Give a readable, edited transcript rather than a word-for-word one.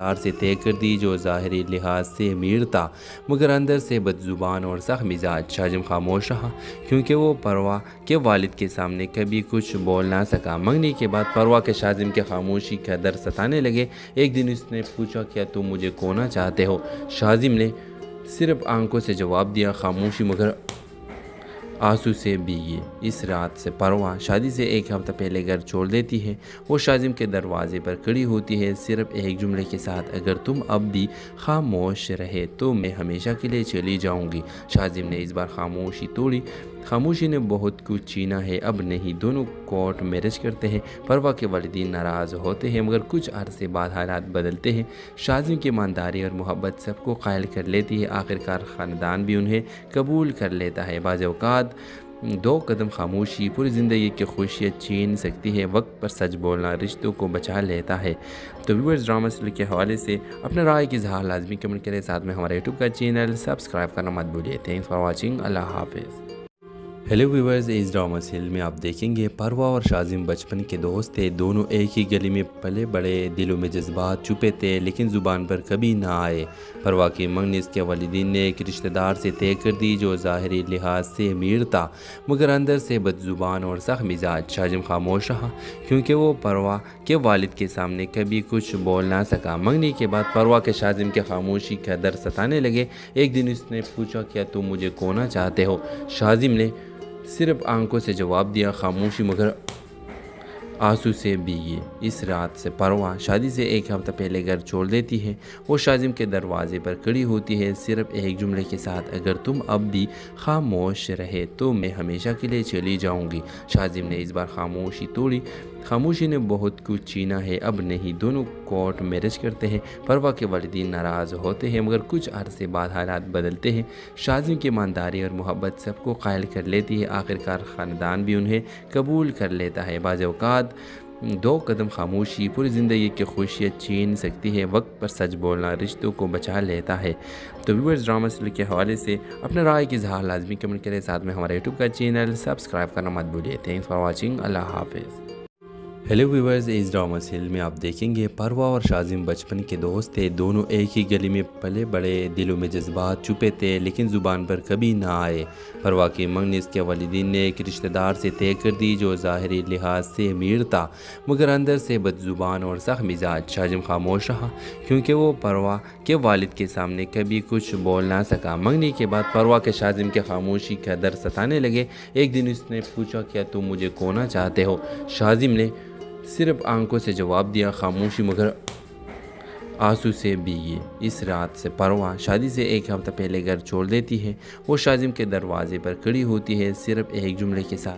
से तय कर दी जो ज़ाहरी लिहाज से अमीर था मगर अंदर से बदज़ुबान और सख्त मिजाज। शाजिम खामोश रहा क्योंकि वो परवा के वालिद के सामने कभी कुछ बोल ना सका। मंगनी के बाद परवा के शाजिम के खामोशी का दर्द सताने लगे। एक दिन उसने पूछा, क्या तुम मुझे खोना चाहते हो? शाजिम ने सिर्फ आंखों से जवाब दिया, खामोशी मगर आंसू से भीगी। इस रात से परवा शादी से एक हफ्ता पहले घर छोड़ देती है। वो शाजिम के दरवाजे पर खड़ी होती है सिर्फ एक जुमले के साथ, अगर तुम अब भी खामोश रहे तो मैं हमेशा के लिए चली जाऊंगी। शाजिम ने इस बार खामोशी तोड़ी। खामोशी ने बहुत कुछ छीना है, अब नहीं। दोनों कोर्ट मैरिज करते हैं। परवा के वालिदीन नाराज़ होते हैं मगर कुछ अरसे बाद हालात बदलते हैं। शाजिम की ईमानदारी और मोहब्बत सबको कायल कर लेती है। आखिरकार ख़ानदान भी उन्हें कबूल कर लेता है। बाज़ औक़ात दो कदम खामोशी पूरी ज़िंदगी की खुशियाँ छीन सकती है। वक्त पर सच बोलना रिश्तों को बचा लेता है। तो व्यूअर्स, ड्रामा सीरियल के हवाले से अपने राय की इज़हार लाजमी कमेंट करें। साथ में हमारे यूट्यूब का चैनल सब्सक्राइब करना मत भूलिए। Thanks for watching. अल्लाह हाफिज़। हेलो व्यूअर्स, इस ड्रामा सीरियल में आप देखेंगे परवा और शाजिम बचपन के दोस्त थे। दोनों एक ही गली में पले बड़े, दिलों में जज्बात छुपे थे लेकिन ज़ुबान पर कभी ना आए। परवा की मंगनी इसके वालिदीन ने एक रिश्तेदार से तय कर दी जो ज़ाहरी लिहाज से अमीर था मगर अंदर से बदज़ुबान और सख्त मिजाज। शाजिम खामोश रहा क्योंकि वो परवा के वालिद के सामने कभी कुछ बोल ना सका। मंगनी के बाद परवा के शाजिम के खामोशी का दर्द सताने लगे। एक दिन उसने पूछा, क्या तुम मुझे खोना चाहते हो? शाजिम ने सिर्फ आंखों से जवाब दिया, खामोशी मगर आंसू से भीगी। इस रात से परवा शादी से एक हफ्ता पहले घर छोड़ देती है। वो शाजिम के दरवाजे पर खड़ी होती है सिर्फ एक जुमले के साथ, अगर तुम अब भी खामोश रहे तो मैं हमेशा के लिए चली जाऊंगी। शाजिम ने इस बार खामोशी तोड़ी। खामोशी ने बहुत कुछ छीना है, अब नहीं। दोनों कोर्ट मैरिज करते हैं। परवा के वालिदीन नाराज़ होते हैं मगर कुछ अरसे बाद हालात बदलते हैं। शाजिम की ईमानदारी और मोहब्बत सबको कायल कर लेती है। आखिरकार ख़ानदान भी उन्हें कबूल कर लेता है। बाज़ औक़ात दो कदम खामोशी पूरी ज़िंदगी की खुशियाँ छीन सकती है। वक्त पर सच बोलना रिश्तों को बचा लेता है। तो व्यूअर्स, ड्रामा सीरियल के हवाले से अपने राय की इज़हार लाजमी कमेंट करें। साथ में हमारे यूट्यूब का चैनल सब्सक्राइब करना मत भूलिए। Thanks for watching. अल्लाह हाफिज़। हेलो व्यूअर्स, इस ड्रामा सीरियल में आप देखेंगे परवा और शाजिम बचपन के दोस्त थे। दोनों एक ही गली में पले बड़े, दिलों में जज्बात छुपे थे लेकिन ज़ुबान पर कभी ना आए। परवा की मंगनी इसके वालिदीन ने एक रिश्तेदार से तय कर दी जो ज़ाहरी लिहाज से अमीर था मगर अंदर से बदज़ुबान और सख्त मिजाज। शाजिम खामोश रहा क्योंकि वो परवा के वालिद के सामने कभी कुछ बोल ना सका। मंगनी के बाद परवा के शाजिम के खामोशी का दर्द सताने लगे। एक दिन उसने पूछा, क्या तुम मुझे खोना चाहते हो? शाजिम ने सिर्फ आंखों से जवाब दिया, खामोशी मगर आंसू से भीगी। इस रात से परवा शादी से एक हफ्ता पहले घर छोड़ देती है। वो शाजिम के दरवाजे पर खड़ी होती है सिर्फ एक जुमले के साथ,